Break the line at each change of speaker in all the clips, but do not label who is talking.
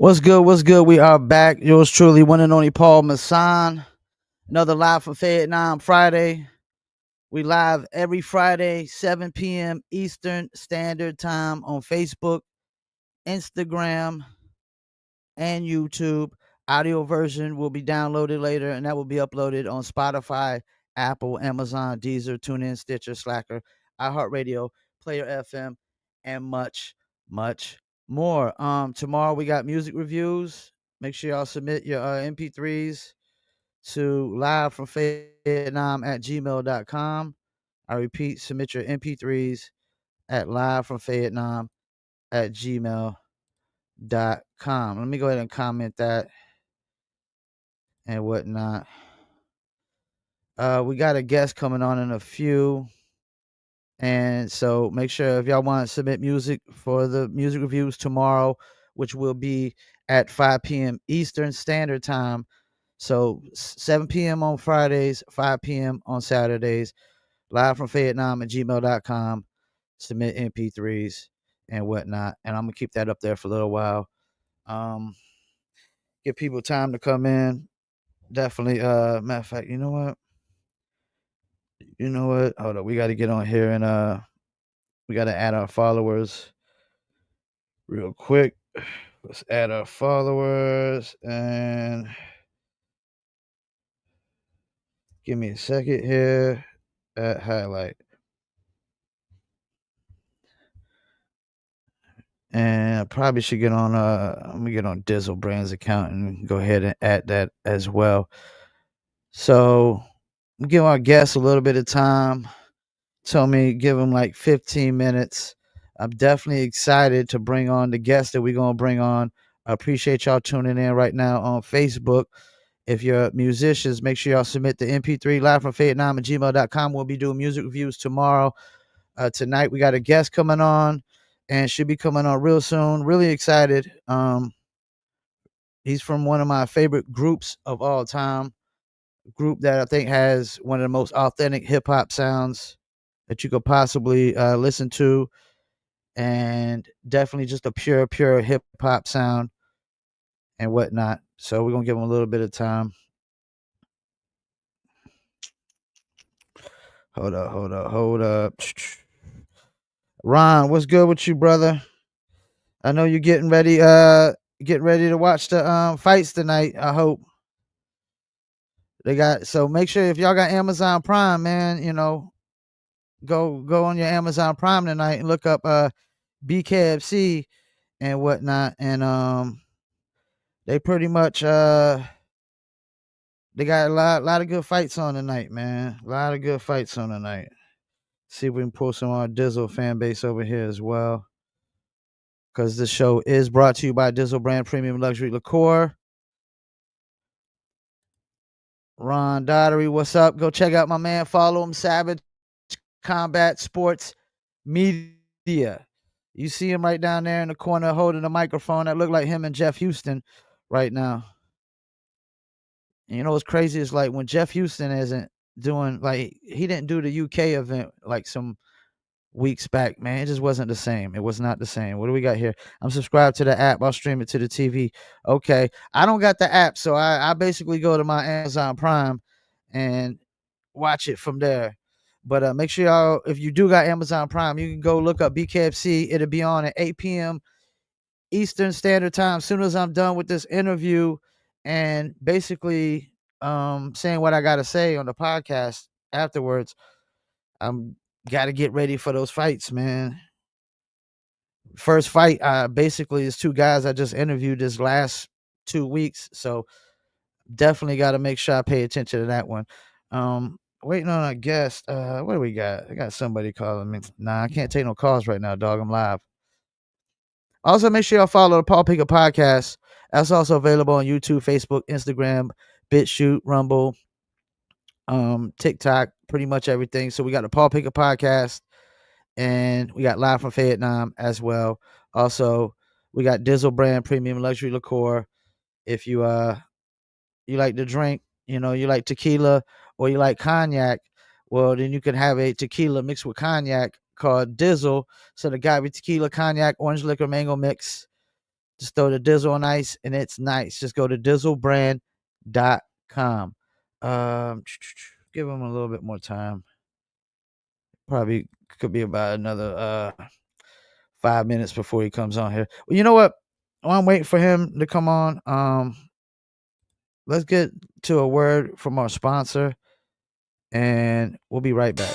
What's good? What's good? We are back. Yours truly, one and only Paul Masson. Another live from Fayettenam Friday. We live every Friday, 7 p.m. Eastern Standard Time on Facebook, Instagram, and YouTube. Audio version will be downloaded later, and that will be uploaded on Spotify, Apple, Amazon, Deezer, TuneIn, Stitcher, Slacker, iHeartRadio, Player FM, and much, much more. Tomorrow we got music reviews. Make sure y'all submit your MP3s to livefromfayettenam at gmail.com. I repeat, submit your MP3s at livefromfayettenam at gmail.com. Let me go ahead and comment that and whatnot. We got a guest coming on in a few. And so make sure if y'all want to submit music for the music reviews tomorrow, which will be at 5 p.m. Eastern Standard Time. So 7 p.m. on Fridays, 5 p.m. on Saturdays, live from Fayettenam at gmail.com. Submit MP3s and whatnot. And I'm going to keep that up there for a little while. Give people time to come in. Definitely. Matter of fact, you know what? Hold on. We got to get on here and we got to add our followers real quick. Let's add our followers and give me a second here. At highlight. And I probably should get on let me get on Dizzle Brand's account and go ahead and add that as well. So give our guests a little bit of time. Told me give them like 15 minutes. I'm definitely excited to bring on the guests that we're gonna bring on. I appreciate y'all tuning in right now on Facebook. If you're musicians, make sure y'all submit the MP3 live from Fayettenam at gmail.com. We'll be doing music reviews tomorrow. Tonight we got a guest coming on and should be coming on real soon. Really excited. He's from one of my favorite groups of all time. A group that I think has one of the most authentic hip hop sounds that you could possibly listen to, and definitely just a pure hip hop sound and whatnot. So we're gonna give him a little bit of time. Hold up. Ron, what's good with you, brother? I know you're getting ready to watch the fights tonight. I hope they got, so make sure if y'all got Amazon Prime, man, go on your Amazon Prime tonight and look up BKFC and whatnot. And they pretty much they got a lot of good fights on tonight, man. A lot of good fights on tonight. See if we can pull some of our Dizzle fan base over here as well. Because this show is brought to you by Dizzle Brand Premium Luxury Liqueur. Ron Dottery, what's up? Go check out my man. Follow him, Savage Combat Sports Media. You see him right down there in the corner holding the microphone. That look like him and Jeff Houston right now. And you know what's crazy is like when Jeff Houston isn't doing, like, he didn't do the UK event like some weeks back, man. It just wasn't the same. It was not the same. What do we got here? I'm subscribed to the app. I'll stream it to the TV. Okay. I don't got the app, so I basically go to my Amazon Prime and watch it from there. But make sure y'all, if you do got Amazon Prime, you can go look up BKFC. It'll be on at 8 p.m. Eastern Standard Time. As soon as I'm done with this interview and basically saying what I got to say on the podcast afterwards, I'm got to get ready for those fights, man. First fight, basically, is two guys I just interviewed this last 2 weeks. So definitely got to make sure I pay attention to that one. Waiting on a guest. What do we got? I got somebody calling me. Nah, I can't take no calls right now, dog. I'm live. Also, make sure y'all follow the Paul Picker Podcast. That's also available on YouTube, Facebook, Instagram, BitChute, Rumble, TikTok, pretty much everything. So we got the Paul Picker Podcast, and we got Live from Fayettenam as well. Also, we got Dizzle Brand Premium Luxury Liqueur. If you like to drink, you like tequila or you like cognac, well, then you can have a tequila mixed with cognac called Dizzle. So the agave tequila, cognac, orange liquor, mango mix. Just throw the Dizzle on ice, and it's nice. Just go to dizzlebrand.com. Give him a little bit more time. Probably could be about another 5 minutes before he comes on here. Well, you know what? While I'm waiting for him to come on, let's get to a word from our sponsor, and we'll be right back.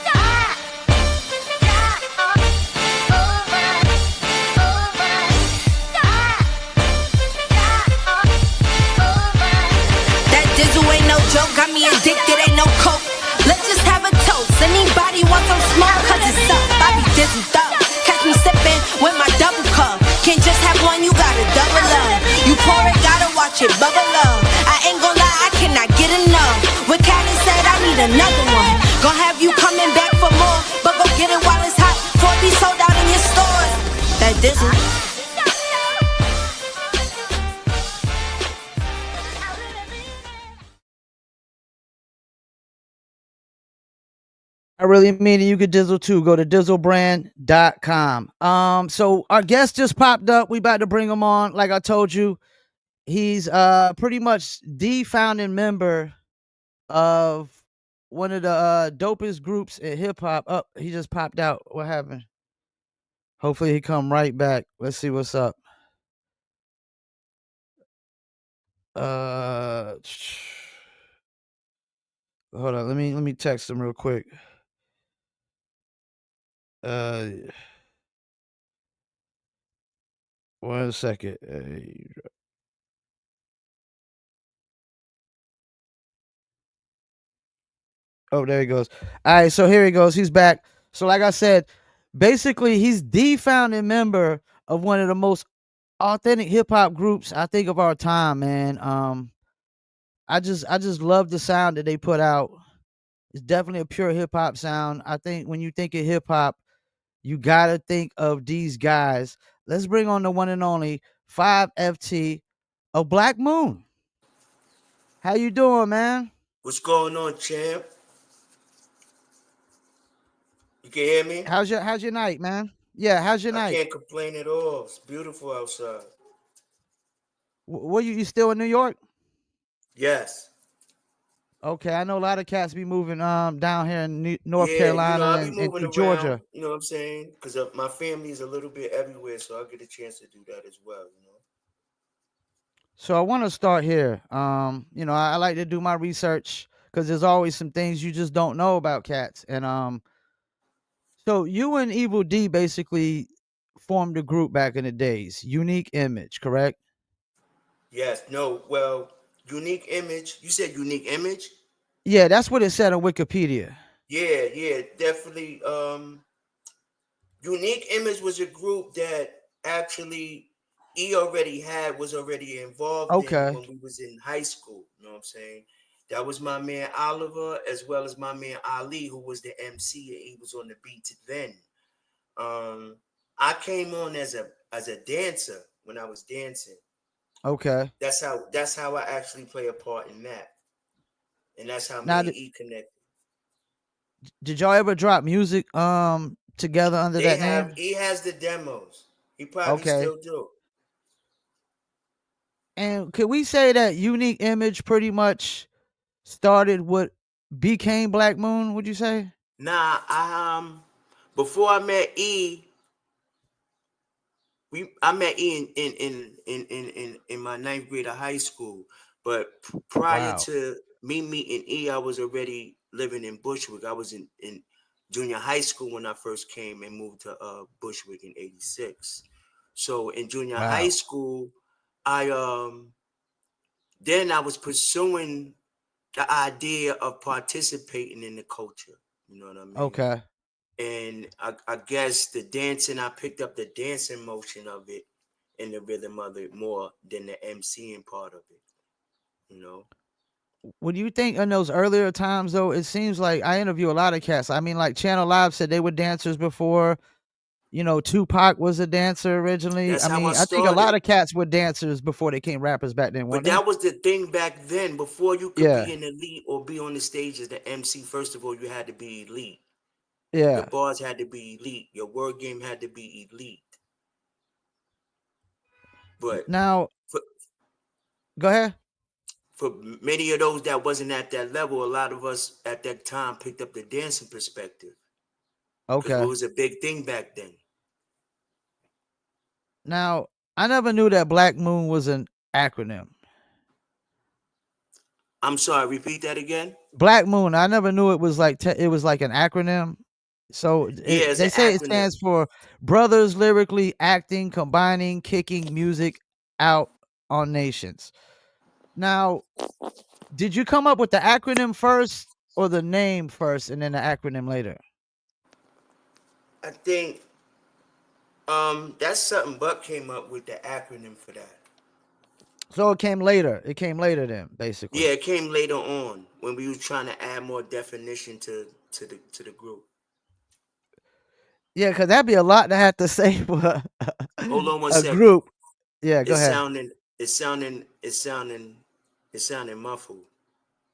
That Dizzle ain't no joke, got me addicted, ain't no coke. Let's just have a toast. Anybody want some smoke? Cause it's up, I be Dizzled up. Catch me sipping with my double cup. Can't just have one, you gotta double up. You pour it, gotta watch it bubble up. I ain't gon' lie, I cannot get enough. When Cannon said I need another one, gon' have you coming back for more. But go get it while it's hot, before it be sold out in your stores. That Dizzle.
I really mean it. You could Dizzle too. Go to dizzlebrand.com. So our guest just popped up. We about to bring him on. Like I told you, he's pretty much the founding member of one of the dopest groups in hip hop. Oh, he just popped out. What happened? Hopefully he come right back. Let's see what's up. Hold on. Let me text him real quick. One second. Oh, there he goes. All right, so here he goes. He's back. So, like I said, basically, he's the founding member of one of the most authentic hip hop groups I think of our time, man. I just love the sound that they put out. It's definitely a pure hip hop sound. I think when you think of hip hop, you gotta think of these guys. Let's bring on the one and only 5FT of Black Moon. How you doing, man?
What's going on, champ? You can hear me?
How's your night, man? Yeah, how's your
I
night?
can't complain at all. It's beautiful outside.
What you still in New York?
Yes.
Okay, I know a lot of cats be moving down here in North
Yeah,
Carolina
I be
and
moving
through
around,
Georgia.
you know what I'm saying? Because my family is a little bit everywhere, so I get a chance to do that as well, you know?
So I want to start here. I like to do my research because there's always some things you just don't know about cats. And so you and Evil D basically formed a group back in the days, Unique Image, correct?
Yes, no, well, unique image. You said unique image?
Yeah, that's what it said on Wikipedia.
Yeah, definitely. Unique Image was a group that actually was already involved in
Okay,
when we was in high school. You know what I'm saying? That was my man Oliver as well as my man Ali, who was the MC and he was on the beat then. Um, I came on as a dancer when I was dancing.
okay.
That's how I actually play a part in that. And that's how
Now,
me and E connected.
did y'all ever drop music together under that name?
He has the demos. He probably
Okay.
still do.
And could we say that Unique Image pretty much started what became Black Moon, would you say?
Nah, before I met I met E in my ninth grade of high school. But prior
Wow.
to me meeting E, I was already living in Bushwick. I was in junior high school when I first came and moved to Bushwick in '86. So in junior high
Wow.
school, I then I was pursuing the idea of participating in the culture. You know what I mean?
Okay.
And I guess the dancing, I picked up the dancing motion of it and the rhythm of it more than the MCing part of it, you know?
What do you think in those earlier times though? It seems like I interview a lot of cats. I mean, like Channel Live said they were dancers before. Tupac was a dancer originally.
That's
I
how I
mean, I think a lot
started.
of cats were dancers before they came rappers back then,
But
weren't they?
that was the thing back then. Before you could
Yeah.
be an elite or be on the stage as the MC, first of all, you had to be elite. Your
Yeah.
bars had to be elite. Your word game had to be elite. But
Now,
for,
go ahead.
for many of those that wasn't at that level, a lot of us at that time picked up the dancing perspective because it
Okay.
was a big thing back then.
Now, I never knew that Black Moon was an acronym.
I'm sorry, repeat that again.
Black Moon. I never knew it was like it was like an acronym. So
Yeah, it's
they
an
say it
acronym.
stands for Brothers Lyrically Acting, Combining, Kicking Music Out on Nations. Now, did you come up with the acronym first or the name first and then the acronym later?
I think that's something Buck came up with the acronym for that.
So it came later. It came later then,
Yeah,
basically.
it came later on when we was trying to add more definition to the group.
Yeah, because that'd be a lot to have to say for
Hold on one
a
second.
group. Yeah, go
It's
ahead.
sounding it's sounding it's sounding it's sounding muffled.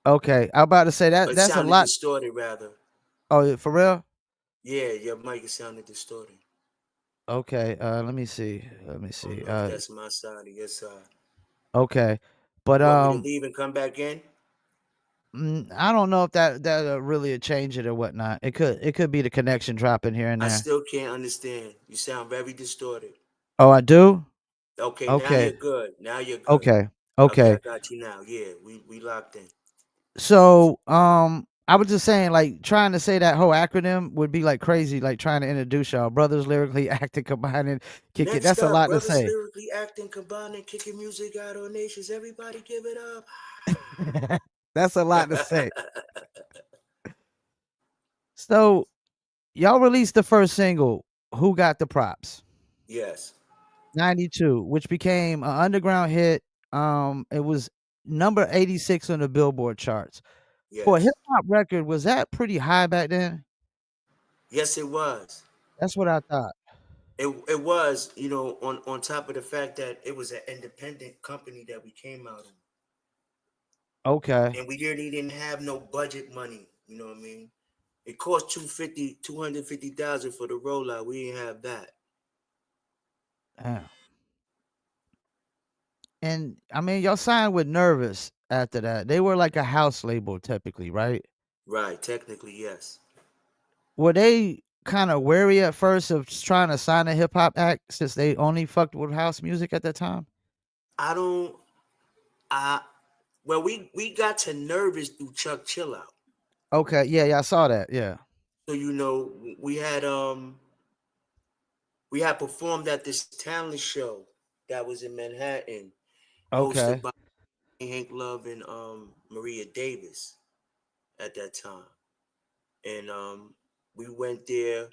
Okay, I'm about to say that
It
that's a
sounded
lot.
distorted rather.
Oh, for real?
Yeah, your mic is sounding distorted.
Okay, let me see. Let me
I don't
see.
know if that's my side or your side.
Okay, but
You want me to leave and come back in?
I don't know if that really change it or whatnot. It could be the connection dropping here and
I
there.
still can't understand. You sound very distorted.
Oh, I do.
Okay, now
Okay,
you're good. Now you're good.
okay,
Okay, I
okay.
got you now. Yeah, we locked in.
So, I was just saying, like, trying to say that whole acronym would be like crazy, like trying to introduce y'all brothers lyrically acting, combining, kick it.
Next
That's a
up,
lot to
brothers
say.
lyrically acting, combining, kicking music out on nations. Everybody give it up.
That's a lot to say. So, y'all released the first single, "Who Got the Props?"
Yes,
92, which became an underground hit. It was number 86 on the Billboard charts. For a hip
yes.
hop record, was that pretty high back then?
Yes, it was.
That's what I thought.
It was, on top of the fact that it was an independent company that we came out of.
Okay.
And we really didn't have no budget money, you know what I mean? It cost 250,000 for the rollout. We didn't have that.
Damn. And I mean, y'all signed with Nervous after that. They were like a house label typically, right?
Right, technically, yes.
Were they kind of wary at first of trying to sign a hip hop act since they only fucked with house music at that time?
I don't I well we got to Nervous through Chuck Chill Out.
Okay, yeah, yeah, I saw that. Yeah.
So we had performed at this talent show that was in Manhattan, hosted
Okay.
by Hank Love and Maria Davis at that time. And we went there,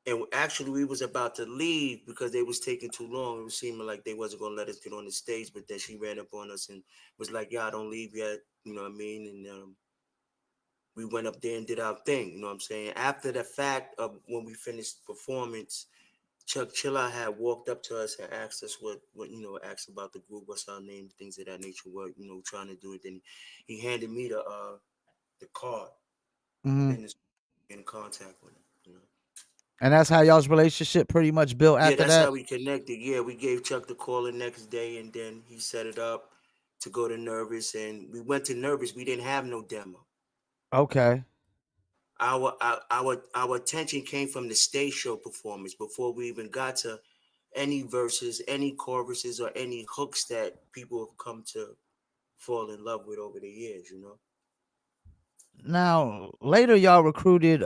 and actually we was about to leave because they was taking too long. It was seeming like they wasn't gonna let us get on the stage, but then she ran up on us and was like, "Y'all don't leave yet," you know what I mean? And we went up there and did our thing, you know what I'm saying? After the fact of when we finished the performance, Chuck Chilla had walked up to us and asked us asked about the group, what's our name, things of that nature, what, trying to do it. Then he handed me the card. We've
Hmm.
been in contact with him, you know.
And that's how y'all's relationship pretty much built
Yeah,
after
that's
that?
how we connected. Yeah, we gave Chuck the call the next day, and then he set it up to go to Nervous, and we went to Nervous. We didn't have no demo.
Okay.
Our attention came from the stage show performance before we even got to any verses, any choruses, or any hooks that people have come to fall in love with over the years. You know,
Now, later y'all recruited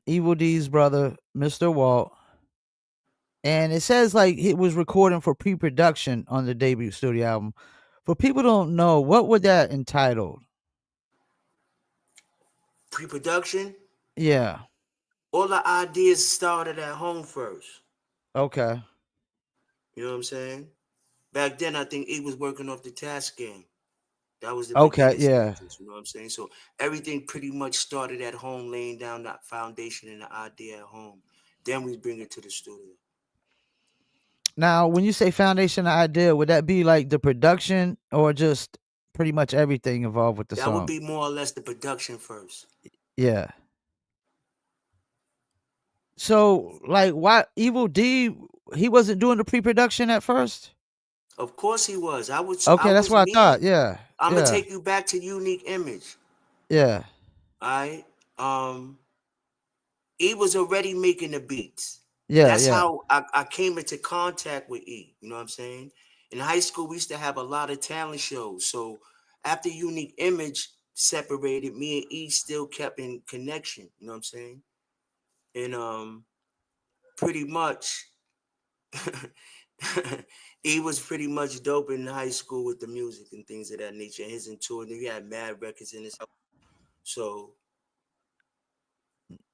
Evil D's brother, Mr. Walt, and it says like he was recording for pre-production on the debut studio album. For people who don't know, what would that entitled?
pre-production.
Yeah.
All the ideas started at home first.
Okay.
You know what I'm saying? Back then, I think he was working off the task game. That was the
Okay,
beginning
yeah.
stages. You know what I'm saying? So everything pretty much started at home, laying down that foundation and the idea at home. Then we bring it to the studio.
Now, when you say foundation idea, would that be like the production or just pretty much everything involved with the
That would
song?
be more or less the production first.
Yeah. So, like, why Evil D? He wasn't doing the pre-production at first.
Of course he was. I
Okay, that's
was
what I thought.
me.
Yeah,
I'm gonna
yeah,
take you back to Unique Image.
yeah,
All right. Um, E was already making the beats.
yeah,
That's
yeah.
how I came into contact with E. You know what I'm saying? In high school, we used to have a lot of talent shows. So after Unique Image separated, me and E still kept in connection. You know what I'm saying? And pretty much, he was pretty much dope in high school with the music and things of that nature. His into it. He had mad records in his house. So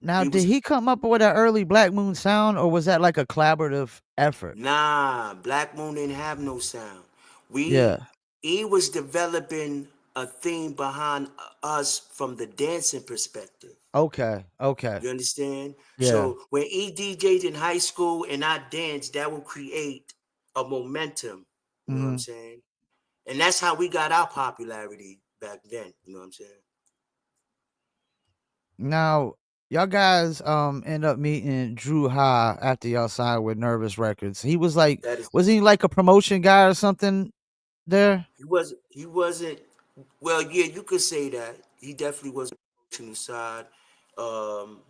Now,
he
did
was
he come up with that early Black Moon sound, or was that like a collaborative effort?
nah. Black Moon didn't have no sound. We
Yeah.
he was developing a theme behind us from the dancing perspective.
Okay. Okay.
You understand?
Yeah.
So when E DJ'd in high school and I danced, that will create a momentum. You know what I'm
Hmm.
saying? And that's how we got our popularity back then. You know what I'm saying?
Now, y'all guys end up meeting Drew High after y'all signed with Nervous Records. He was like,
That is
was he like a promotion guy or something there?
he wasn't well, yeah, you could say that. He definitely was on the promotional side, um,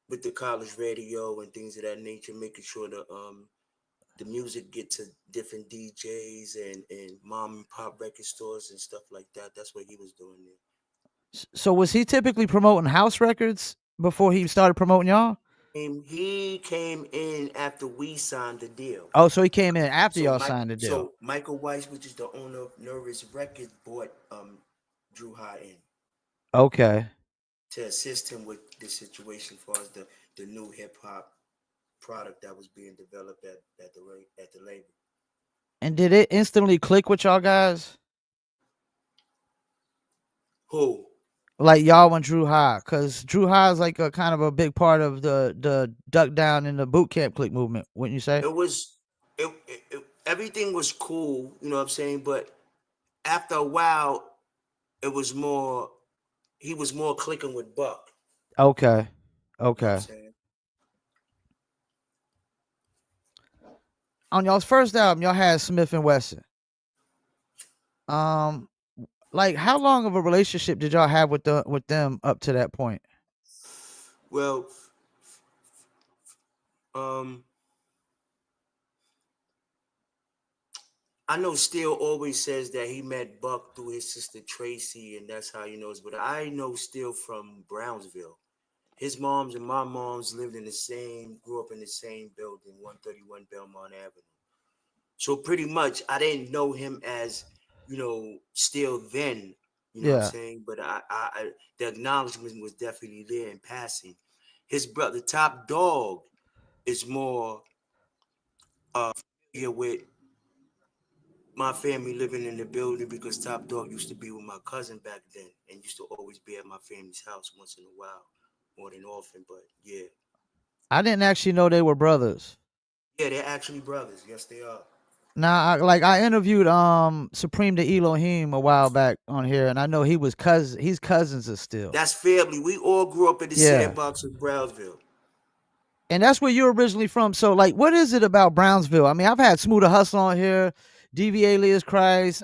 with the college radio and things of that nature, making sure the music get to different DJs and mom and pop record stores and stuff like that. That's what he was doing there.
So was he typically promoting house records before he started promoting y'all?
He came in after we signed the deal.
Oh, so he came in after
So
y'all
Mike,
signed the deal.
so Michael Weiss, which is the owner of Nervous Records, bought Drew High in
Okay.
to assist him with the situation as far as the new hip hop product that was being developed at the label.
And did it instantly click with y'all guys?
Who?
Like y'all and Drew High, cause Drew High is like a kind of a big part of the duck down in the boot camp click movement, wouldn't you say?
It was everything was cool, you know what I'm saying? But after a while, it was more he was more clicking with Buck.
Okay.
You know what I'm
Okay.
saying?
On y'all's first album, y'all had Smith and Wesson. Um, like how long of a relationship did y'all have with them up to that point?
Well, um, I know Steele always says that he met Buck through his sister Tracy, and that's how he knows. But I know Steele from Brownsville. His moms and my moms lived in the same, grew up in the same building, 131 Belmont Avenue. So pretty much, I didn't know him as, Steele then. You know what I'm
Yeah.
saying? But the acknowledgement was definitely there in passing. His brother, Top Dog, is more familiar with my family living in the building because Top Dog used to be with my cousin back then and used to always be at my family's house once in a while, more than often. But yeah,
I didn't actually know they were brothers.
yeah, they're actually brothers. Yes, they are.
Now, I interviewed Supreme the Elohim a while back on here, and I know he was cousin. He's cousins of Still.
That's family. We all grew up in the
Yeah,
sandbox of Brownsville.
and that's where you're originally from. So, like, what is it about Brownsville? I mean, I've had Smoother Hustle on here, DV Alias Christ,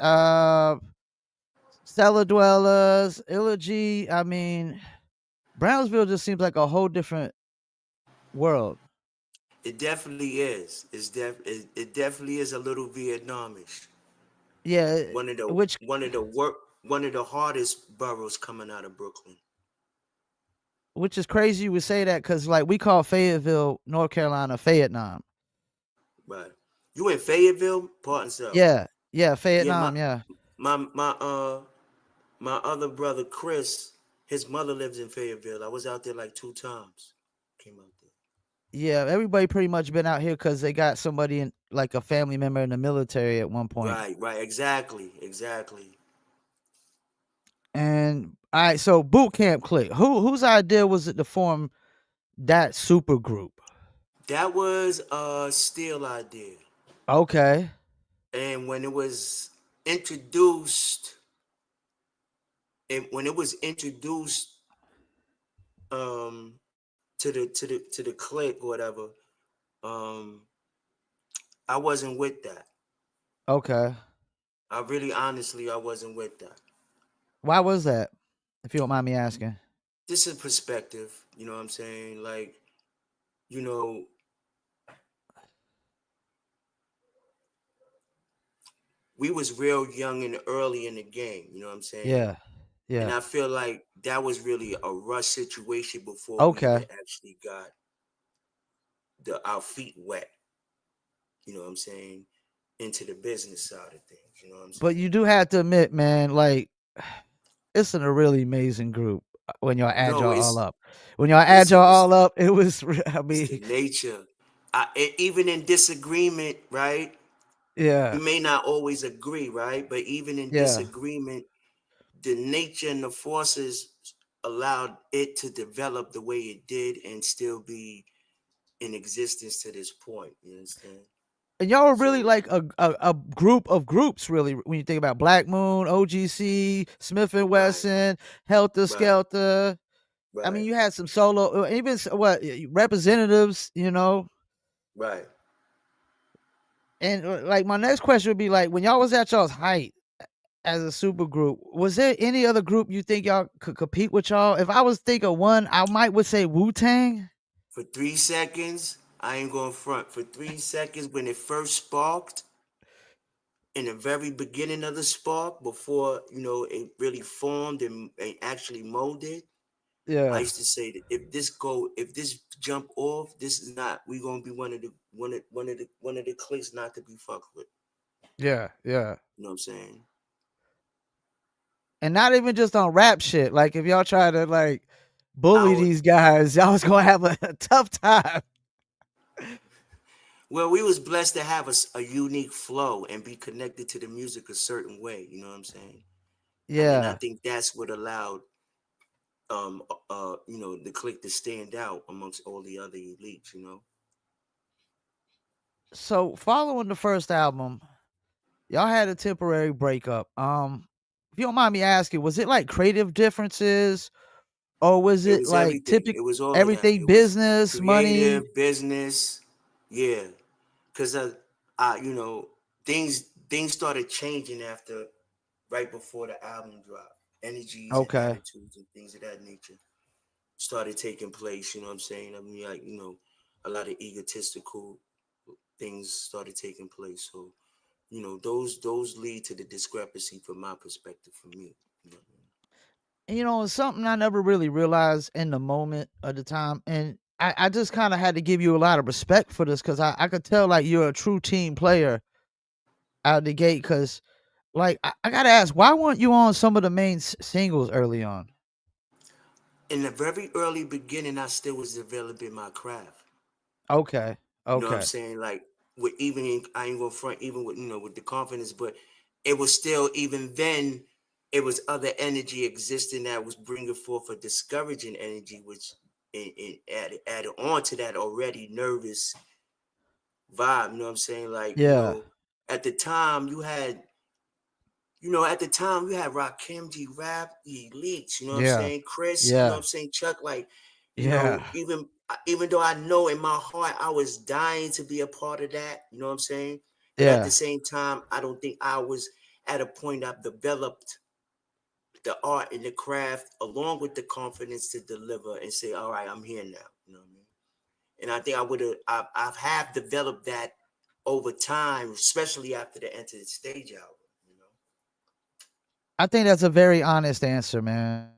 Cellar Dwellers, Illogy. I mean, Brownsville just seems like a whole different world.
It definitely is. It definitely is a little Vietnamish.
Yeah,
One of the
which
one of the work one of the hardest boroughs coming out of Brooklyn.
which is crazy you would say that because like we call Fayetteville, North Carolina, Fayettenam.
Right. You in Fayetteville? Pardon self.
Yeah, yeah,
Yeah, my
Fayettenam. Yeah.
my my uh my other brother Chris, his mother lives in Fayetteville. I was out there like 2 times. Came out there.
Yeah, everybody pretty much been out here because they got somebody in, like a family member in the military at one point.
Right, right, exactly.
And all right, so boot camp click. Whose idea was it to form that super group?
That was a Steele idea.
Okay.
And when it was introduced, and when it was introduced um to the clique or whatever, um I wasn't with that.
Okay.
I really honestly I wasn't with that.
Why was that? If you don't mind me asking.
This is perspective, you know what I'm saying? Like, you know, we was real young and early in the game, you know what I'm saying?
Yeah.
And
Yeah.
I feel like that was really a rush situation before we even
Okay.
actually got the our feet wet, you know what I'm saying, into the business side of things, you know what I'm
But
saying?
you do have to admit, man, like it's in a really amazing group when y'all add
No,
y'all all up. When y'all add y'all
it's
all up, it was I
it's the
mean,
nature. Even in disagreement, right?
yeah.
We may not always agree, right? But even in
Yeah.
disagreement, the nature and the forces allowed it to develop the way it did and still be in existence to this point. You understand?
And y'all were really
So
like a group of groups, really, when you think about Black Moon, OGC, Smith and
right,
Wesson, Helter
right,
Skelter. I mean,
right,
you had some solo, even what representatives,
right.
And like my next question would be like, when y'all was at y'all's height as a super group, was there any other group you think y'all could compete with y'all? If I was think of one, I might would say Wu Tang.
For 3 seconds, I ain't going front. For 3 seconds, when it first sparked, in the very beginning of the spark, before it really formed and actually molded, I
Yeah,
used to say that if this jump off, this is not. We gonna be one of the clicks not to be fucked with.
yeah, yeah.
You know what I'm saying?
And not even just on rap shit. Like if y'all try to like bully
Our
these guys, y'all was gonna have a tough time.
Well, we was blessed to have a unique flow and be connected to the music a certain way. You know what I'm saying? And I
Yeah.
think that's what allowed the click to stand out amongst all the other elites.
So following the first album, y'all had a temporary breakup. If you don't mind me asking, was it like creative differences or was
It
it
was
like
everything.
typical
It was all of that.
everything
It was
business, money?
creative business. Yeah, because things started changing after right before the album dropped. Energies and
Okay.
attitudes and things of that nature started taking place. You know what I'm saying? I mean, like a lot of egotistical things started taking place. So those lead to the discrepancy from my perspective. For me, you know what I mean?
And, it's something I never really realized in the moment of the time. And I just kind of had to give you a lot of respect for this because I could tell like you're a true team player out the gate. Because like I gotta ask, why weren't you on some of the main singles early on?
In the very early beginning, I still was developing my craft.
Okay.
You know what I'm
Okay.
saying? Like with I ain't gonna front even with with the confidence, but it was still even then it was other energy existing that was bringing forth a discouraging energy, which added on to that already nervous vibe. You know what I'm saying? Like
Yeah.
at the time at the time you had Rakim G Rap, the Elites, you know what I'm
Yeah.
saying? Chris, you know what
Yeah.
I'm saying? Chuck, like,
Yeah.
even though I know in my heart I was dying to be a part of that, you know what I'm saying? But at the
Yeah.
same time, I don't think I was at a point I've developed the art and the craft along with the confidence to deliver and say, all right, I'm here now. You know what I mean? And I think I've have developed that over time, especially after the Enter the Stage album.
I think that's a very honest answer, man.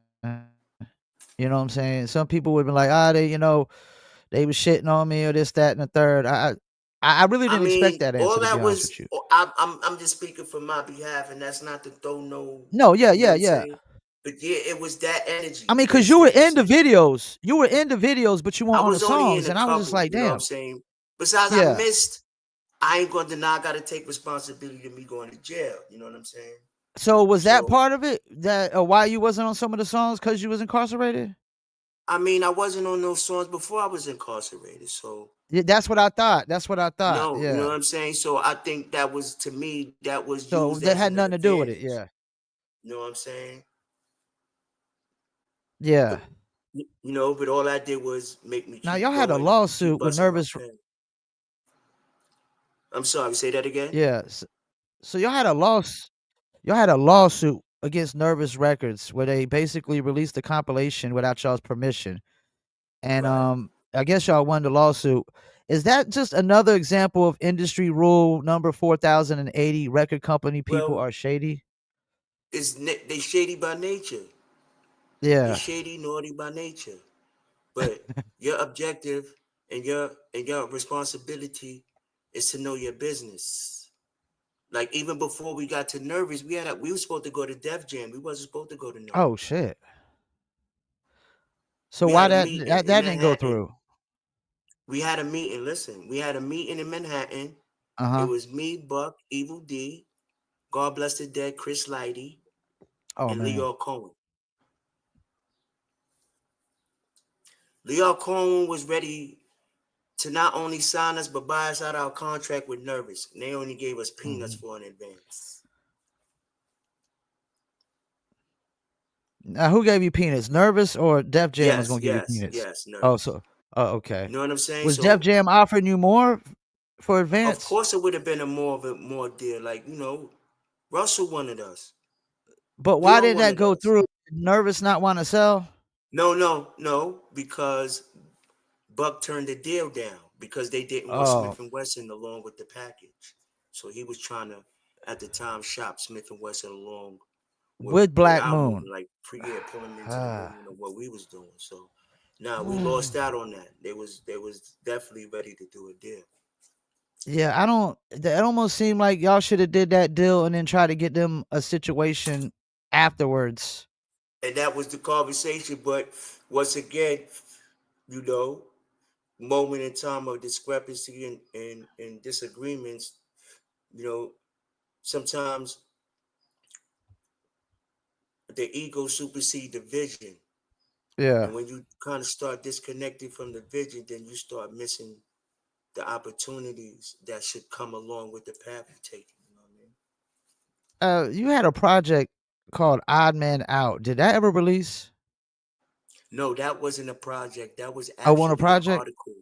You know what I'm saying? Some people would be like, they was shitting on me or this, that, and the third. I really
I
didn't expect
mean,
that
all
answer to be
that
honest
was
with you.
I'm just speaking for my behalf, and that's not to throw no,
No, yeah,
you know
yeah,
what I'm
yeah.
saying? But yeah, it was that
I
energy,
mean, cause you were
basically. I'm
in the
saying
videos. You were in the videos, but you
I
weren't on the
was only in
songs,
a
and I was just
couple,
like,
you know what I'm
damn.
saying? Besides, I
Yeah.
missed. I ain't gonna deny. I got to take responsibility to me going to jail. You know what I'm saying?
So was that
So
part of it? That why you wasn't on some of the songs because you was incarcerated?
I mean, I wasn't on those songs before I was incarcerated. So
Yeah, that's what I thought. That's what I thought.
you know
Yeah.
what I'm saying? So I think that was to me that was
So
used
that
as
had
an
nothing to do with it.
advantage.
Yeah.
You know what I'm saying?
Yeah.
But but all I did was make me
Now
keep
y'all had a
going and keep
lawsuit with
busting my
Nervous.
pen. I'm sorry, say that again.
Yes. So y'all had a lawsuit against Nervous Records where they basically released the compilation without y'all's permission. And
Right.
I guess y'all won the lawsuit. Is that just another example of industry rule number 4080, record company people
Well,
are shady?
they shady by nature. They
Yeah.
shady, naughty by nature. But your objective and your responsibility is to know your business. Like even before we got to Nervous, we were supposed to go to Def Jam. We wasn't supposed to go to
Oh
Nervous.
shit. So
We
why
had a
that
meeting
that,
in
that didn't go
Manhattan.
through?
We had a meeting. Listen, we had a meeting in Manhattan. It
Uh-huh.
was me, Buck, Evil D, God bless the dead, Chris Lighty,
Oh
and
man.
Leo Cohen. Leo Cohen was ready to not only sign us but buy us out our contract with Nervous. And they only gave us peanuts
Mhm.
for an advance.
Now who gave you peanuts? Nervous or Def Jam was
Yes,
gonna give you
yes,
peanuts?
yes,
Oh,
Nervous.
so oh okay.
You know what I'm saying?
Was Def
So
Jam offering you more for
of
advance?
course it would have been a more deal. Like, Russell wanted us.
But
They
why
all
didn't that
wanted
go
us.
through? Did Nervous not want to sell?
No, no, no, because Buck turned the deal down because they didn't want
Oh,
Smith and Wesson along with the package. So he was trying to, at the time, shop Smith and Wesson along
with
with
Black
our
Moon.
movement, like pull them into the movement of what we was doing. So now we
Ooh.
lost out on that. They was definitely ready to do a deal.
Yeah, I don't. It almost seemed like y'all should have did that deal and then try to get them a situation afterwards.
And that was the conversation. But once again, you know, moment in time of discrepancy and disagreements, you know, sometimes the ego supersede the vision.
Yeah.
And when you kind of start disconnecting from the vision, then you start missing the opportunities that should come along with the path you're taking. You know what I mean?
You had a project called Odd Man Out. Did that ever release?
No, that wasn't a project. That was
Oh, on a
actually an
project?
article.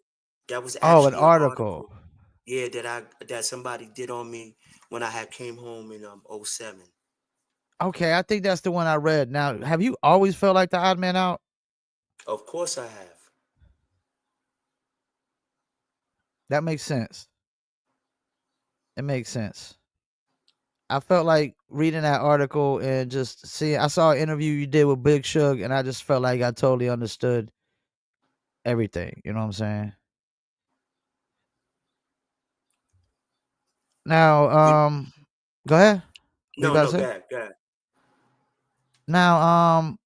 That was
Oh, an
actually an
article.
article. Yeah, that somebody did on me when I had came home in '07.
Okay, I think that's the one I read. Now, have you always felt like the odd man out?
Of course I have.
That makes sense. It makes sense. I felt like reading that article and just seeing. I saw an interview you did with Big Shug, and I just felt like I totally understood everything. You know what I'm saying? Now,
You,
go ahead. What you
no,
about
no,
to
go
say?
ahead, go ahead.
Now,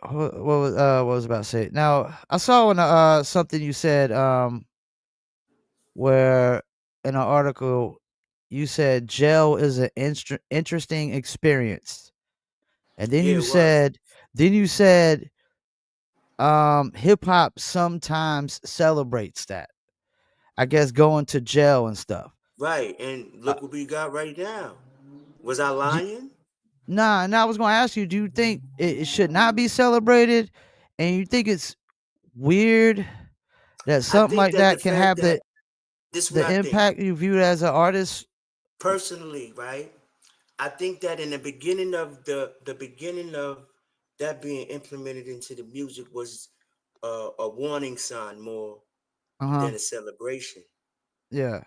what was I about to say? Now, I saw in something you said where in an article you said jail is an interesting experience, and
Yeah, it was.
then you said hip hop sometimes celebrates that. I guess going to jail and stuff.
Right, and
Uh,
look what we got right now. Was I
d-
lying?
nah, and I was gonna ask you, do you think it should not be celebrated, and you think it's weird that
I
something
think
like
that the
that can
fact
have
that this is what
the
I think
impact you viewed as an artist?
personally, right? I think that in the beginning of that being implemented into the music was a warning sign more
Uh huh.
than a celebration.
Yeah.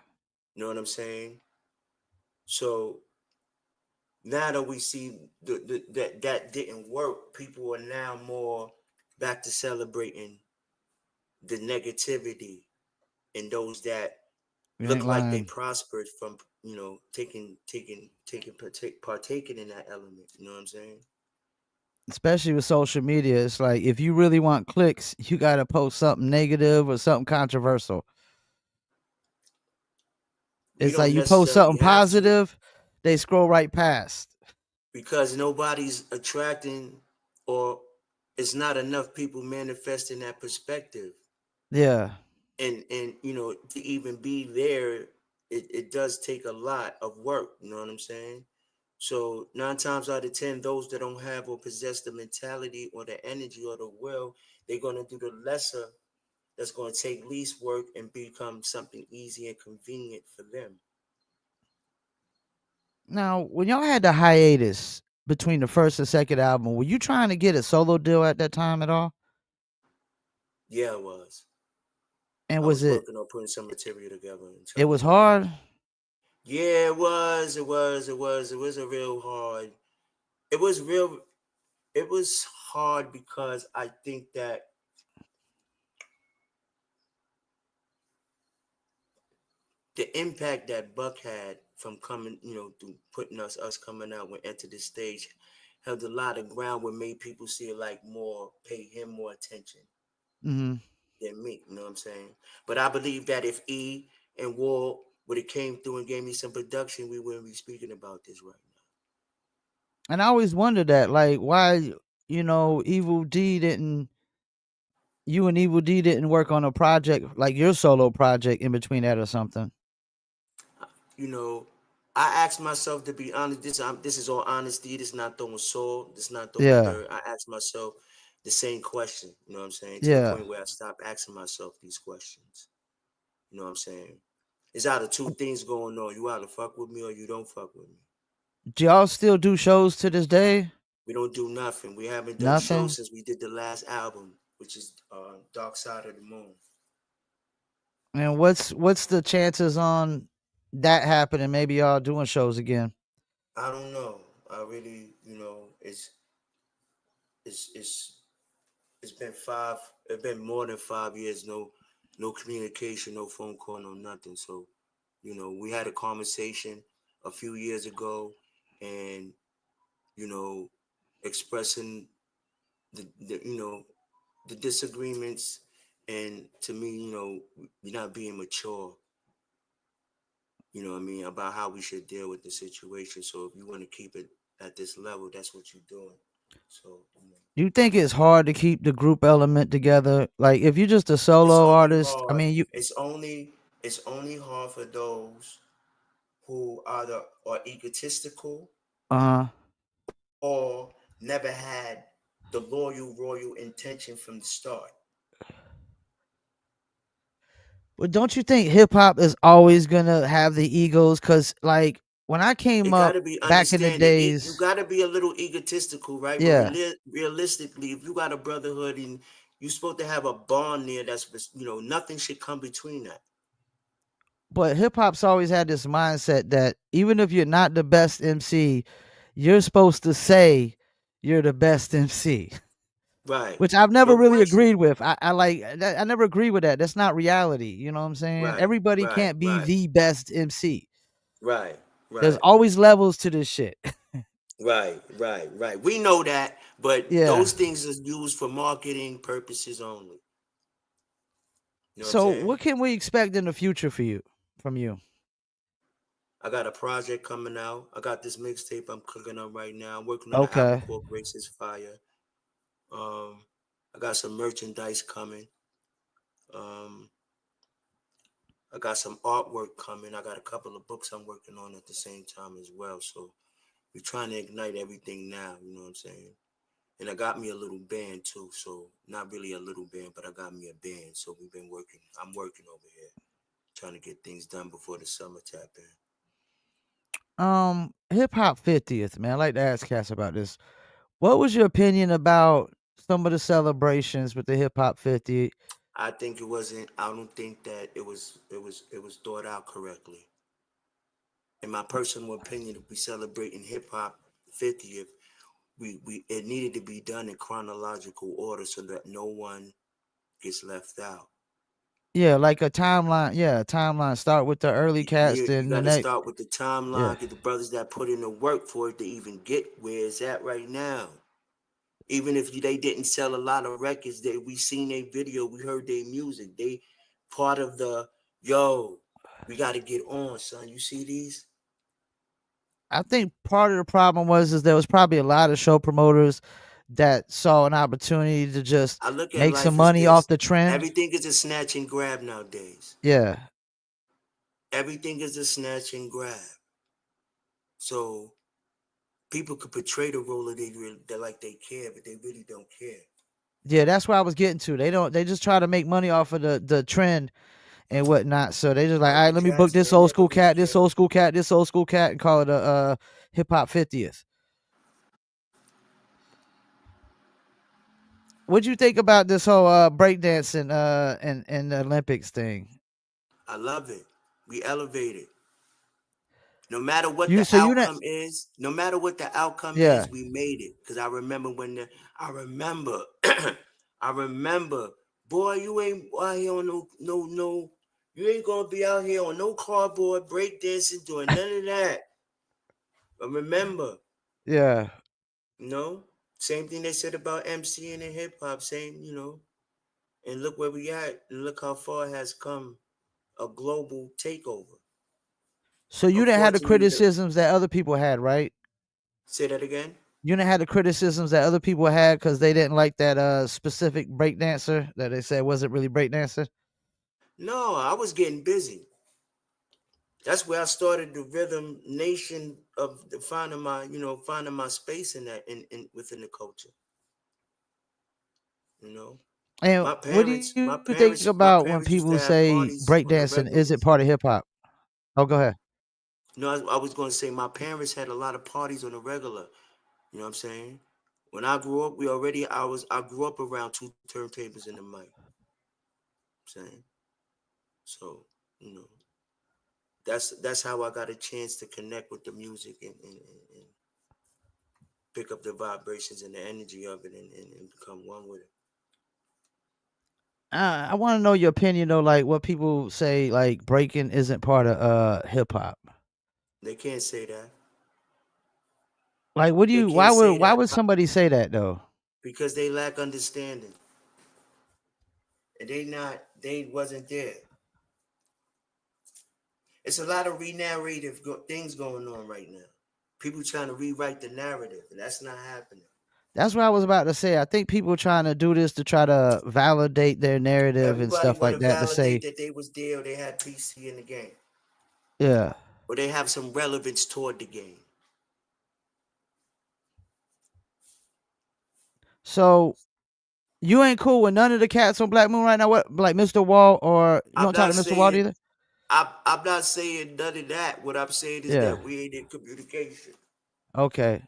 You know what I'm saying? So now that we see that didn't work, people are now more back to celebrating the negativity and those that
You ain't
look like they
lying.
prospered from partaking in that element. You know what I'm saying?
Especially with social media, it's like if you really want clicks, you got to post something negative or something controversial.
We
It's like
don't
you post
necessarily
something
have to
positive, they scroll right past.
because nobody's attracting or it's not enough people manifesting that perspective.
Yeah.
And to even be there, it does take a lot of work. You know what I'm saying? So 9 times out of 10, those that don't have or possess the mentality or the energy or the will, they're gonna do the lesser that's gonna take least work and become something easy and convenient for them.
Now, when y'all had the hiatus between the first and second album, were you trying to get a solo deal at that time at all?
Yeah, I was.
And
I
was
was
it
working on putting some material together and
it
trying to
was
get it.
hard?
Yeah, it was. It was. It was. It was a real hard. It was real. It was hard because I think that the impact that Buck had from coming, through putting us coming out when Enter the Stage held a lot of ground, what made people see it like more, pay him more attention
Mhm.
than me. You know what I'm saying? But I believe that if E and Wall would have came through and gave me some production, we wouldn't be speaking about this right now.
And I always wondered that, like, why, Evil D didn't you and Evil D didn't work on a project like your solo project in between that or something.
You know, I asked myself, to be honest. This is all honesty. This is not throwing salt. This is not throwing
Yeah.
dirt. I asked myself the same question. You know what I'm saying? To the
Yeah.
point where I stopped asking myself these questions. You know what I'm saying? It's either two things going on. You either fuck with me or you don't fuck with me.
Do y'all still do shows to this day?
We don't do nothing. We haven't done shows
Nothing?
since we did the last album, which is Dark Side of the Moon.
And what's the chances on that happening? Maybe y'all doing shows again.
I don't know. I really, it's it's been five. It's been more than 5 years. No communication, no phone call, no nothing. So, we had a conversation a few years ago, and you know, expressing the the disagreements, and to me, we're not being mature. You know what I mean, about how we should deal with the situation. So if you want to keep it at this level, that's what you're doing. So
You think it's hard to keep the group element together? Like if you're just a
it's
solo
only
artist, I
hard.
mean you
It's only hard for those who are egotistical
uh
or never had the loyal royal intention from the start.
but don't you think hip hop is always gonna have the egos? Cause like when I came
It got
up
to be
back in the
understanding. You
days,
got to be a little egotistical, right? But
yeah.
realistically, if you got a brotherhood and you're supposed to have a bond there, nothing should come between that.
But hip hop's always had this mindset that even if you're not the best MC, you're supposed to say you're the best MC.
Right.
Which I've never
No
really
question.
agreed with. I like I never agree with that. That's not reality. You know what I'm saying?
Right.
Everybody
Right.
can't be
Right.
the best MC.
Right.
There's
Right.
always levels to this shit.
Right. Right. Right. We know that, but
Yeah.
those things are used for marketing purposes only. You know what I'm
So
saying?
what can we expect in the future for you from you?
I got a project coming out. I got this mixtape I'm cooking up right now. I'm working on an album
Okay.
called Grace is Fire. Um, I got some merchandise coming. Um, I got some artwork coming. I got a couple of books I'm working on at the same time as well. So we're trying to ignite everything now. You know what I'm saying? And I got me a little band too. So not really a little band, but I got me a band. So we've been working. I'm working over here, trying to get things done before the summer tap in.
Hip hop 50th, man. I like to ask Cass about this. What was your opinion about some of the celebrations with the hip hop 50?
I think it wasn't. I don't think that it was thought out correctly. In my personal opinion, if we celebrating hip hop 50th, we it needed to be done in chronological order so that no one gets left out.
Yeah, like a timeline. Yeah, a timeline. Start with the early cats,
You
then the
got to
next.
start with the
Yeah.
timeline, get the brothers that put in the work for it to even get where it's at right now. Even if they didn't sell a lot of records, we seen their video, we heard their music. They part of the yo. We got to get on, son. You see these?
I think part of the problem was is there was probably a lot of show promoters that saw an opportunity to just
I look at
make some
life as
money off
this.
the trend.
Everything is a snatch and grab nowadays.
Yeah.
Everything is a snatch and grab. So people could portray the role of they like they care, but they really don't care.
Yeah, that's where I was getting to. They just try to make money off of the trend and whatnot. So they just like, all
Michael
right, let me book
Jackson
this
ain't
old
never
school
really
cat, this
came.
old school cat, this old school cat, and call it a hip hop 50th. What'd you think about this whole breakdancing and the Olympics thing?
I love it. We elevated. No matter what
You
the
so you not
outcome is, no matter what the outcome
yeah.
is, we made it. Cause I remember I remember, I remember, boy, you ain't out here on no, you ain't gonna be out here on no cardboard breakdancing, doing none of that. But remember,
Yeah.
you know, same thing they said about MCing and hip hop, same, and look where we at, and look how far it has come, a global takeover.
So you didn't have the
Unfortunately,
criticisms that other people had, right?
say that again.
You didn't have the criticisms that other people had because they didn't like that specific breakdancer that they said wasn't really breakdancer.
No, I was getting busy. That's where I started the rhythm nation of finding finding my space in that in within the culture. You know,
And
my
what do
parents,
you
my
think
parents,
about
my
when
parents
people
used to have
say
parties on the
breakdancing isn't
regulars.
part of hip hop? Oh, go ahead.
I was going to say my parents had a lot of parties on the regular. You know what I'm saying? When I grew up, I grew up around two turntables in the mic. Saying so, you know, that's how I got a chance to connect with the music and pick up the vibrations and the energy of it and become one with it.
I want to know your opinion though, like what people say, like breaking isn't part of hip hop.
They can't say that.
Like, what do
They
you?
can't say
Why
that
would somebody say that though?
because they lack understanding and they wasn't there. It's a lot of things going on right now. People trying to rewrite the narrative, and that's not happening.
That's what I was about to say. I think people trying to do this to try to validate their narrative and
Everybody
stuff
want
like
to
that. To
validate
say,
that they was there or they had PC in the game
yeah.
or they have some relevance toward the game.
So you ain't cool with none of the cats on Black Moon right now. What, like Mr. Wall, or you
I'm
don't talk
not
to Mr. Wall
saying
either?
I'm not saying none of that. What I'm saying is
Yeah.
that we ain't in communication.
Okay.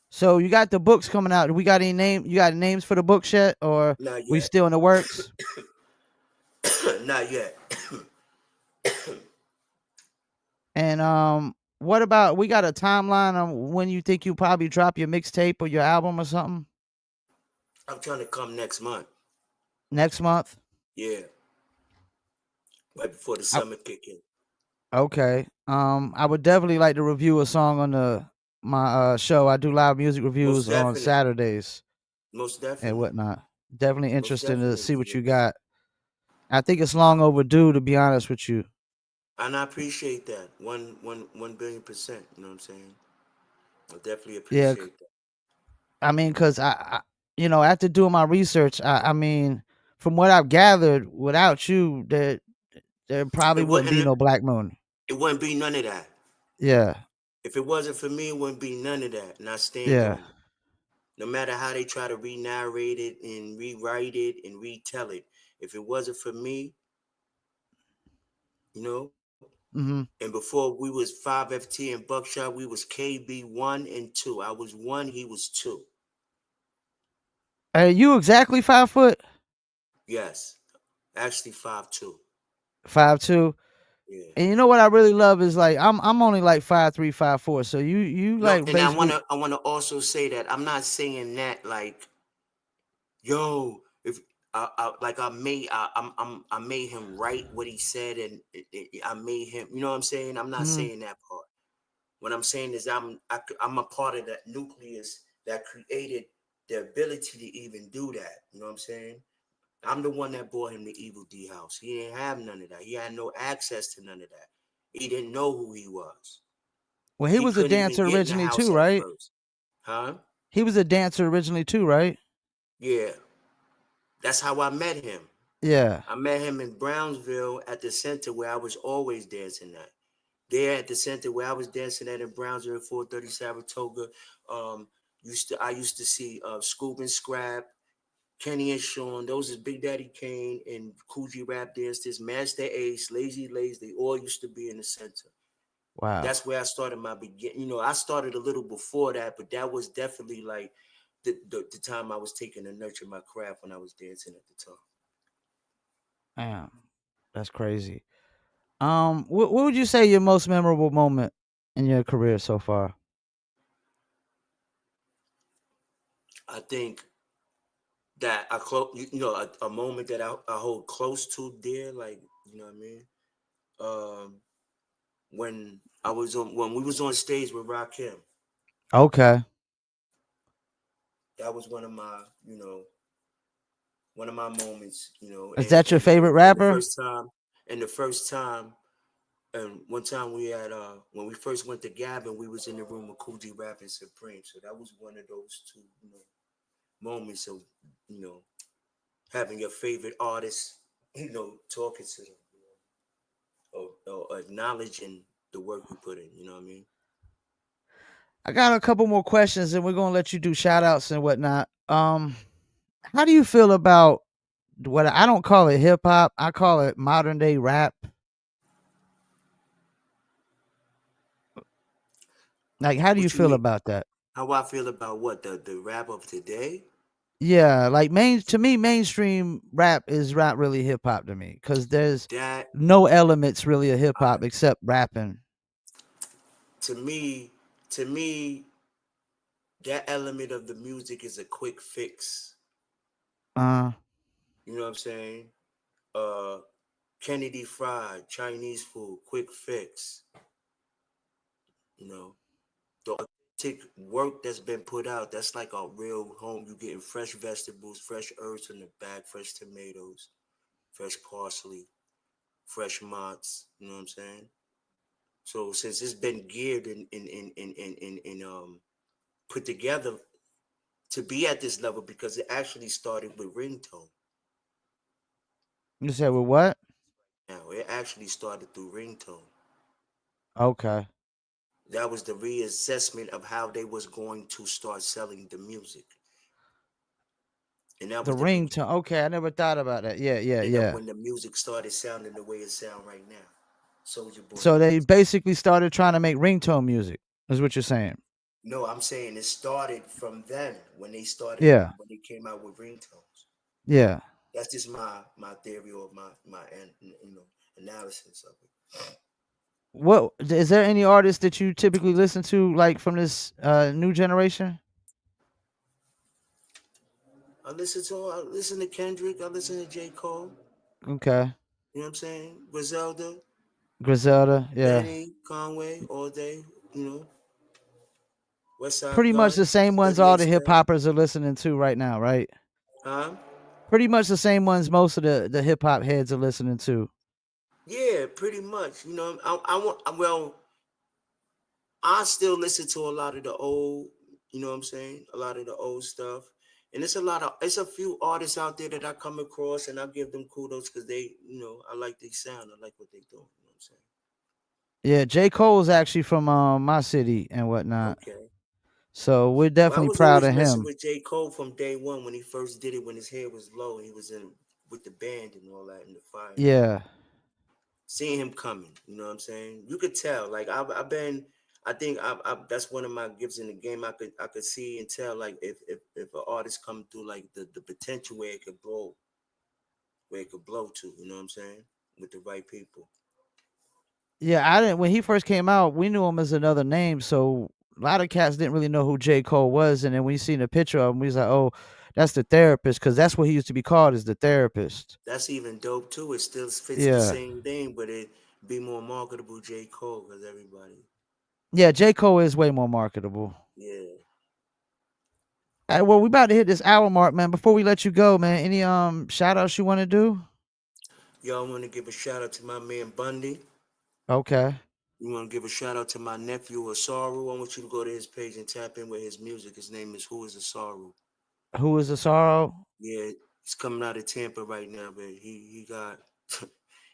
So you got the books coming out. We got any name? You got names for the books yet, or
Not
we
yet.
still in the works?
Not yet.
And what about we got a timeline on when you think you probably drop your mixtape or your album or something
I'm trying to come next month.
next month?
Yeah, right before the
I,
summer kick in.
okay. I would definitely like to review a song on the my show. I do live music
Most
reviews on
definitely.
Saturdays
Most
and
definitely.
whatnot. Definitely
Most
interested to
definitely
see
we
what you
can do.
got. I think it's long overdue, to be honest with you.
And I appreciate that. 1 billion%. You know what I'm saying? I definitely
Yeah,
appreciate that.
I mean, cause after doing my research, I mean, from what I've gathered, without you, there probably
It
wouldn't be
wouldn't
no Black Moon.
it wouldn't be none of that.
Yeah,
If it wasn't for me, it wouldn't be none of that. And I stand
yeah.
on it. No matter how they try to re-narrate it and rewrite it and retell it. If it wasn't for me, you know,
Hmm.
and before we was 5FT and Buckshot, we was KB 1 and 2. I was 1, he was 2.
Hey, you exactly 5 foot,
Yes. Actually 5'2".
5'2",
Yeah.
and you know what I really love is like I'm only like 5'3", 5'4". So you
No,
like
and I
basically.
wanna I wanna also say that I'm not saying that like, yo, if like I made him write what he said and I made him, you know what I'm saying? I'm not
Mhm.
saying that part. What I'm saying is I'm a part of that nucleus that created the ability to even do that. You know what I'm saying? I'm the one that bought him the Evil D house. He didn't have none of that. He had no access to none of that. He didn't know who he was.
Well, he
He
was a
couldn't even
dancer
get in the
originally
house
too,
at
right?
first. Huh?
He was a dancer originally too, right?
Yeah. That's how I met him.
Yeah.
I met him in Brownsville at the center where I was always dancing at. There at the center where I was dancing at in Brownsville, 430 Saratoga, I used to see Scoop and Scrap, Kenny and Sean, those is Big Daddy Kane and Coogee Rap Dancers, Master Ace, Lazy Lays, they all used to be in the center.
Wow.
That's where I started my begin. I started a little before that, but that was definitely like the time I was taking to nurture my craft when I was dancing at the time.
Damn. That's crazy. What would you say your most memorable moment in your career so far?
I think that I close, a moment that I hold close to dear, like you know what I mean. Um, when we was on stage with Rakim,
Okay.
that was one of my moments,
Is that your favorite
and the
rapper?
first time, and one time we had when we first went to Gavin, we was in the room with Coogee rapping Supreme, so that was one of those two, moments of, you know, having your favorite artist, talking to them, or acknowledging the work you put in. You know what I mean?
I got a couple more questions and we're gonna let you do shout outs and whatnot. How do you feel about what I don't call it hip hop, I call it modern day rap? Like, how do you
What you
feel
mean?
about that?
How I feel about what the rap of today?
Yeah, like to me, mainstream rap is not really hip hop to me because there's
That
no elements really of hip
I
hop except rapping.
to me, to me, that element of the music is a quick fix.
Uh,
You know what I'm saying? Uh, Kennedy Fried, Chinese food, quick fix. You know, the authentic work that's been put out, that's like a real home. You getting fresh vegetables, fresh herbs in the bag, fresh tomatoes, fresh parsley, fresh mozz. You know what I'm saying? So since it's been geared and put together to be at this level, because it actually started with ringtone.
you said with what?
Now it actually started through ringtone.
Okay,
That was the reassessment of how they was going to start selling the music, and that
the
was the beginning.
ringtone. Okay, I never thought about that. Yeah, yeah,
And
yeah.
when the music started sounding the way it sound right now, Soldier Boy
So they
music.
basically started trying to make ringtone music. Is what you're saying?
No, I'm saying it started from then when they started
Yeah,
when they came out with ringtones.
yeah.
That's just my theory or analysis of it.
What is there any artist that you typically listen to, like from this new generation?
I listen to Kendrick, I listen to J. Cole,
Okay,
you know what I'm saying? Griselda,
Griselda. Yeah,
Benny, Conway, all day, you know, West Side
pretty much the
Gun,
same ones all
38
the hip
Step.
hoppers are listening to right now, right?
Huh?
Pretty much the same ones most of the hip hop heads are listening to.
Yeah, pretty much. I want well, I still listen to a lot of the old, you know what I'm saying? A lot of the old stuff. And it's a few artists out there that I come across and I give them kudos because they, I like their sound. I like what they do. You know what I'm saying?
Yeah, J. Cole's actually from my city and whatnot.
Okay.
So we're
Well, I
definitely
was
proud
always
of
messing
him.
with J. Cole from day one when he first did it, when his hair was low and he was in with the band and all that in the fire and all that.
Yeah.
Seeing him coming, you know what I'm saying? You could tell. Like I've been, I think that's one of my gifts in the game. I could see and tell like if an artist come through like the potential where it could blow to. You know what I'm saying? With the right people.
Yeah, I didn't when he first came out, we knew him as another name, so a lot of cats didn't really know who J. Cole was, and then when you seen a picture of him, we was like, "Oh, that's the therapist," because that's what he used to be called, is the therapist.
That's even dope too. It still fits the
Yeah,
same thing, but it be more marketable J. Cole because everybody.
yeah. J. Cole is way more marketable.
Yeah.
Well, we about to hit this hour mark, man. Before we let you go, man, any shout outs you want to do?
Y'all want to give a shout out to my man Bundy.
Okay.
You want to give a shout out to my nephew Asaru. I want you to go to his page and tap in with his music. His name is Who is Asaru.
Who is the sorrow?
Yeah, he's coming out of Tampa right now, but he got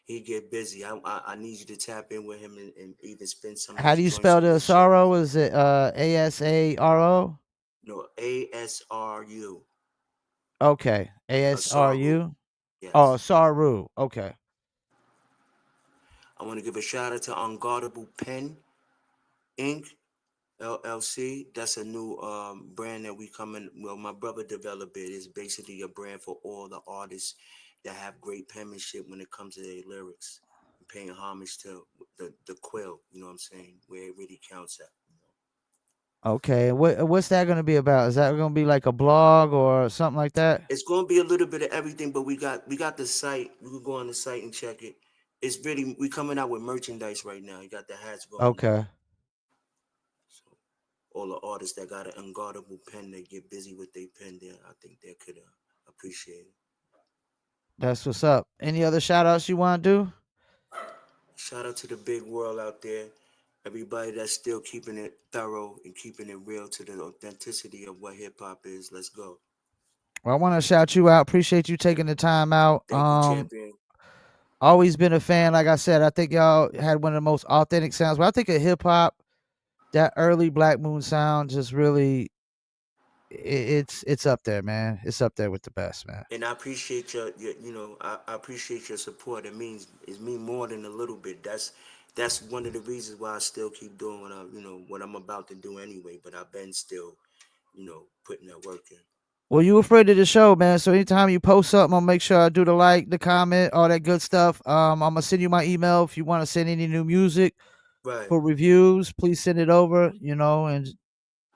he get busy. I need you to tap in with him and even spin some of
How
his
do you
joints
spell
on
the
his show.
sorrow? Is it ASARO?
No, ASRU.
Okay.
Asaru.
ASRU. Oh,
Yes.
Saru. Okay.
I want to give a shout out to Unguardable Pen Inc. LLC. That's a new brand that we coming. Well, my brother developed it. It's basically a brand for all the artists that have great penmanship when it comes to their lyrics, paying homage to the quill. You know what I'm saying? Where it really counts at.
Okay. What's that gonna be about? Is that gonna be like a blog or something like that?
It's going to be a little bit of everything, but we got the site. We can go on the site and check it. It's really we coming out with merchandise right now. You got the hats going on.
Okay.
So all the artists that got an unguardable pen, they get busy with their pen. There, I think they could appreciate it.
That's what's up. Any other shout outs you want to do?
Shout out to the big world out there. Everybody that's still keeping it thorough and keeping it real to the authenticity of what hip hop is. Let's go.
Well, I want to shout you out. Appreciate you taking the time out.
Thank you, champion.
Always been a fan. Like I said, I think y'all had one of the most authentic sounds. But I think of hip hop, that early Black Moon sound, just really, it's up there, man. It's up there with the best, man.
And I appreciate your I appreciate your support. It mean more than a little bit. That's one of the reasons why I still keep doing what I'm about to do anyway. But I've been still, putting that work in.
Well, you afraid of the show, man. So anytime you post something, I'll make sure I do the like, the comment, all that good stuff. I'm gonna send you my email if you want to send any new music
Right.
for reviews. Please send it over. And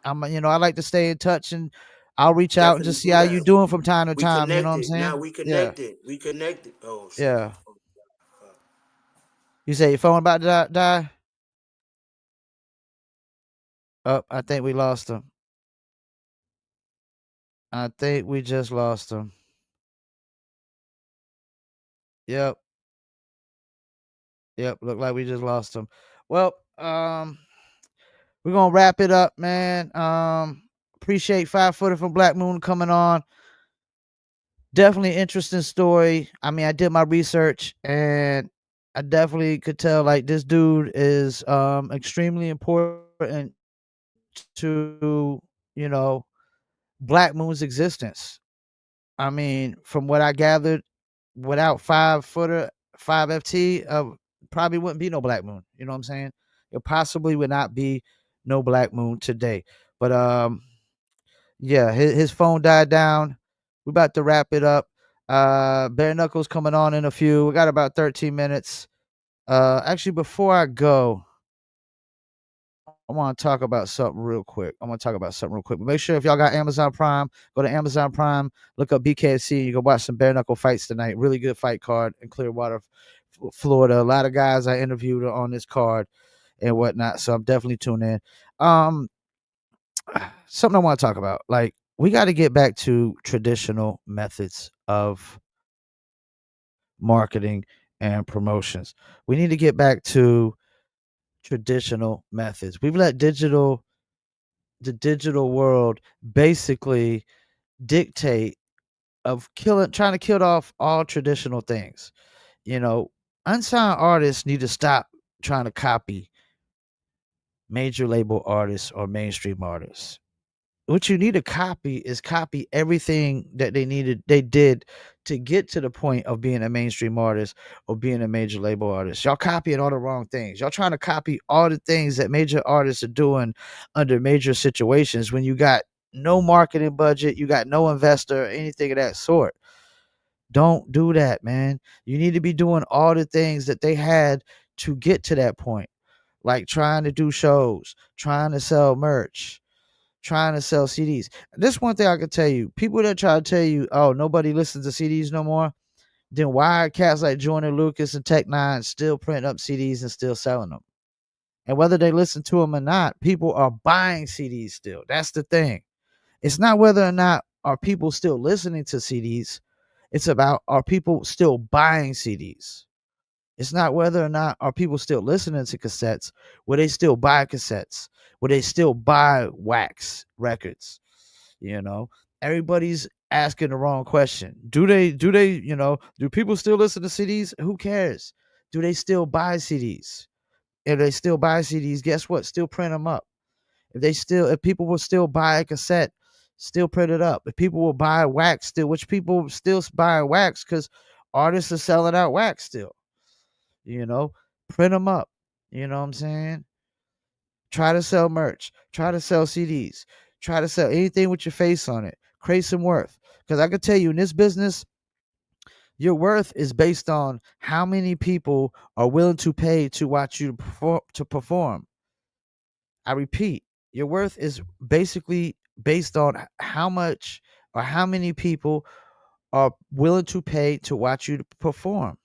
I like to stay in touch, and I'll reach out and
Definitely
just see
do
how you
that.
doing from time to
We
time. You know what I'm
connected. Now
saying?
we
Yeah,
connected. We connected. Oh shit, my
yeah.
phone.
You say your phone about to die? Oh, I think we lost him. I think we just lost him. Yep, yep. Look like we just lost him. Well, we're gonna wrap it up, man. Appreciate 5 Footer from Black Moon coming on. Definitely interesting story. I mean, I did my research and I definitely could tell like this dude is extremely important to, you know, Black Moon's existence. I mean, from what I gathered, without 5 Footer, 5FT, probably wouldn't be no Black Moon. You know what I'm saying? It possibly would not be no Black Moon today. But yeah, his phone died down. We're about to wrap it up. Bare Knuckles coming on in a few. We got about 13 minutes. Actually, before I go, I want to talk about something real quick. But make sure if y'all got Amazon Prime, go to Amazon Prime, look up BKFC. You can watch some bare knuckle fights tonight. Really good fight card in Clearwater, Florida. A lot of guys I interviewed on this card and whatnot. So I'm definitely tuned in. Um, Something I want to talk about. Like, we got to get back to traditional methods of marketing and promotions. We need to get back to traditional methods. We've let the digital world basically dictate of trying to kill off all traditional things. You know, unsigned artists need to stop trying to copy major label artists or mainstream artists. What you need to copy is copy everything that they did to get to the point of being a mainstream artist or being a major label artist. Y'all copying all the wrong things. Y'all trying to copy all the things that major artists are doing under major situations when you got no marketing budget, you got no investor, or anything of that sort. Don't do that, man. You need to be doing all the things that they had to get to that point, like trying to do shows, trying to sell merch, trying to sell CDs. This one thing I can tell you: people that try to tell you, "Oh, nobody listens to CDs no more," then why are cats like Joyner Lucas and Tech Nine still printing up CDs and still selling them? And whether they listen to them or not, people are buying CDs still. That's the thing. It's not whether or not are people still listening to CDs. It's about, are people still buying CDs? It's not whether or not are people still listening to cassettes. Will they still buy cassettes? Will they still buy wax records? You know, everybody's asking the wrong question. Do people still listen to CDs? Who cares? Do they still buy CDs? If they still buy CDs, guess what? Still print them up. If people will still buy a cassette, still print it up. If people will buy wax still, which people still buy wax because artists are selling out wax still. You know, print them up. You know what I'm saying? Try to sell merch. Try to sell CDs. Try to sell anything with your face on it. Create some worth. Because I can tell you in this business, your worth is based on how many people are willing to pay to watch you perform. I repeat, your worth is basically based on how much or how many people are willing to pay to watch you perform.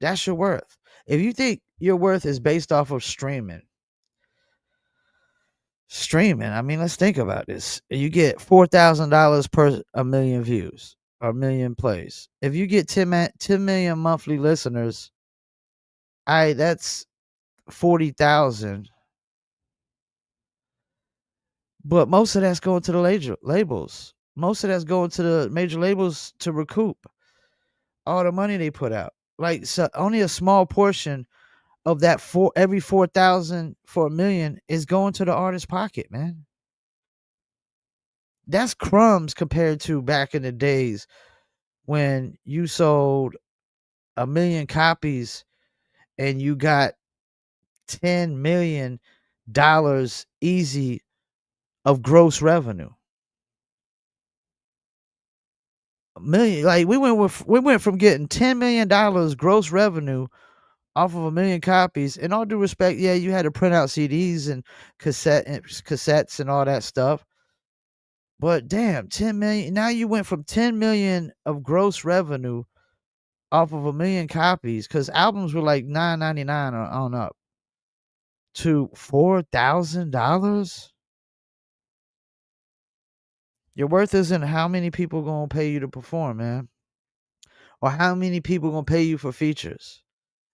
That's your worth. If you think your worth is based off of streaming, I mean, let's think about this. You get $4,000 per a million views or a million plays. If you get 10 million monthly listeners, that's 40,000. But most of that's going to the labels. Most of that's going to the major labels to recoup all the money they put out. Like, so only a small portion of that every 4,000 for a million is going to the artist's pocket, man. That's crumbs compared to back in the days when you sold a million copies and you got $10 million easy of gross revenue. A million, like we went from getting $10 million gross revenue off of a million copies. In all due respect, yeah, you had to print out CDs and cassettes and all that stuff. But damn, 10 million. Now you went from 10 million of gross revenue off of a million copies, because albums were like $9.99 or on up, to $4,000. Your worth isn't how many people gonna pay you to perform, man, or how many people gonna pay you for features.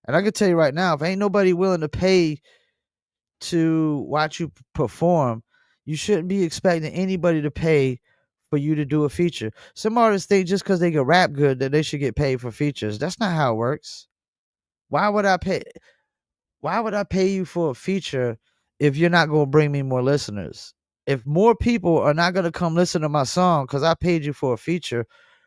And I can tell you right now, if ain't nobody willing to pay to watch you perform, you shouldn't be expecting anybody to pay for you to do a feature. Some artists think just because they can rap good that they should get paid for features. That's not how it works. Why would I pay? Why would I pay you for a feature if you're not going to bring me more listeners? If more people are not going to come listen to my song because I paid you for a feature,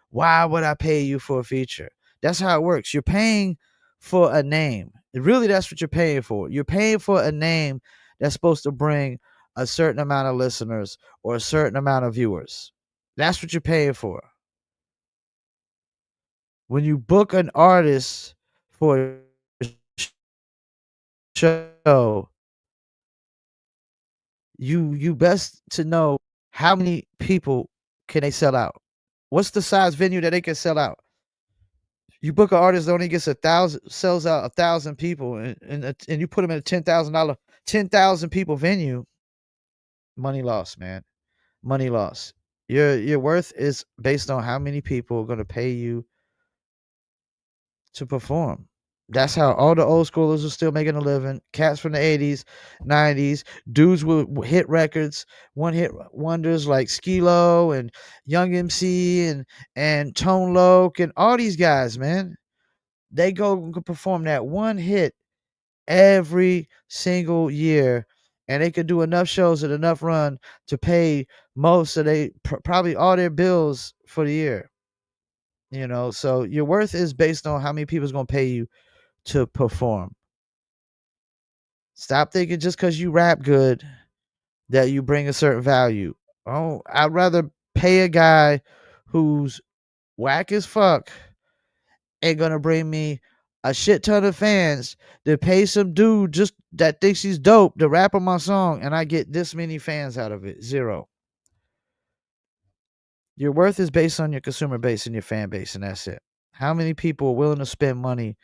why would I pay you for a feature? That's how it works. You're paying for a name. Really, that's what you're paying for. You're paying for a name that's supposed to bring a certain amount of listeners or a certain amount of viewers. That's what you're paying for. When you book an artist for a show, you best to know how many people can they sell out. What's the size venue that they can sell out? You book an artist that only gets 1,000, sells out 1,000 people, and you put them in a $10,000, 10,000 people venue. Money lost, man. Money lost. Your worth is based on how many people are going to pay you to perform. That's how all the old schoolers are still making a living. Cats from the 80s, 90s, dudes with hit records, one hit wonders like Skilo and Young MC and Tone Loc and all these guys, man. They go and perform that one hit every single year, and they could do enough shows at enough run to pay most of probably all their bills for the year. So your worth is based on how many people's gonna pay you to perform. Stop thinking just because you rap good that you bring a certain value. Oh, I'd rather pay a guy who's whack as fuck and gonna bring me a shit ton of fans to pay some dude just that thinks he's dope to rap on my song, and I get this many fans out of it. Zero. Your worth is based on your consumer base and your fan base, and that's it. How many people are willing to spend money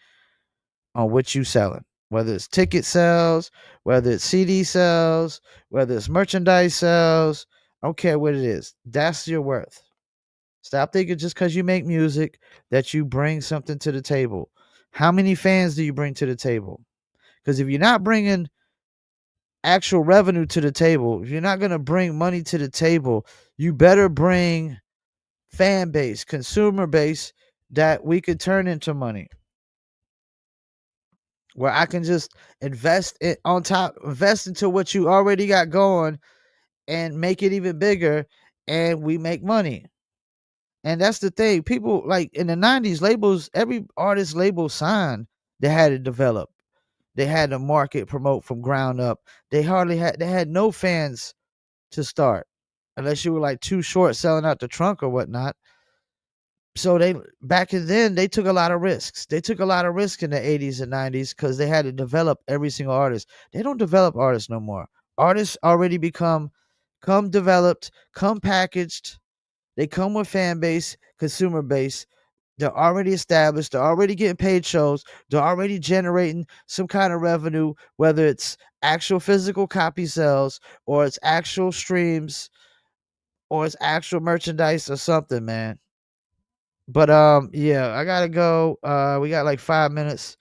on what you selling? Whether it's ticket sales, whether it's CD sales, whether it's merchandise sales, I don't care what it is. That's your worth. Stop thinking just because you make music that you bring something to the table. How many fans do you bring to the table? Because if you're not bringing actual revenue to the table, if you're not going to bring money to the table, you better bring fan base, consumer base that we could turn into money. Where I can just invest it on top, invest into what you already got going and make it even bigger and we make money. And that's the thing. People like in the 90s, labels, every artist label signed, they had to develop. They had to market, promote from ground up. They had no fans to start. Unless you were like too short selling out the trunk or whatnot. So they back in then they took a lot of risks. They took a lot of risk in the 80s and 90s because they had to develop every single artist. They don't develop artists no more. Artists already come developed, come packaged. They come with fan base, consumer base. They're already established. They're already getting paid shows. They're already generating some kind of revenue, whether it's actual physical copy sales or it's actual streams or it's actual merchandise or something, man. But yeah, I gotta go. We got like 5 minutes.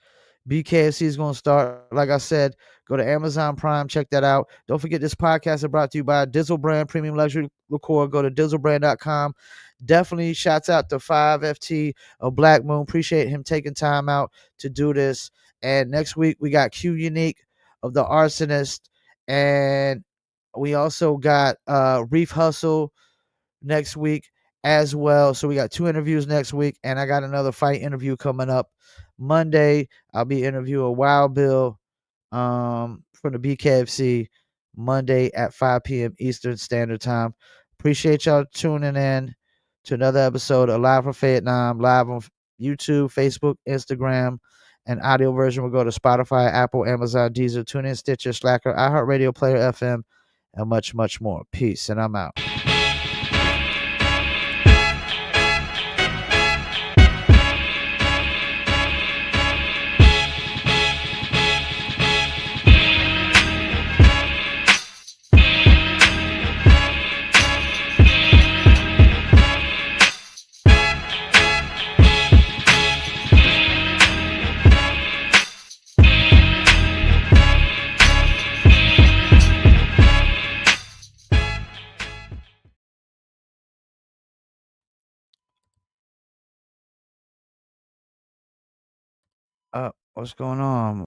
BKFC is gonna start. Like I said, go to Amazon Prime, check that out. Don't forget this podcast is brought to you by Dizzle Brand Premium Luxury Liqueur. Go to dizzlebrand.com. Definitely shouts out to 5FT of Black Moon. Appreciate him taking time out to do this. And next week we got Q Unique of the Arsonist. And we also got Reef Hustle next week as well. So we got 2 interviews next week, and I got another fight interview coming up Monday. I'll be interviewing Wild Bill from the BKFC Monday at 5 p.m. Eastern Standard Time. Appreciate y'all tuning in to another episode of Live from Fayettenam, live on YouTube, Facebook, Instagram, and audio version will go to Spotify, Apple, Amazon, Deezer, TuneIn, Stitcher, Slacker, iHeartRadio, Player FM, and much, much more. Peace, and I'm out. What's going on?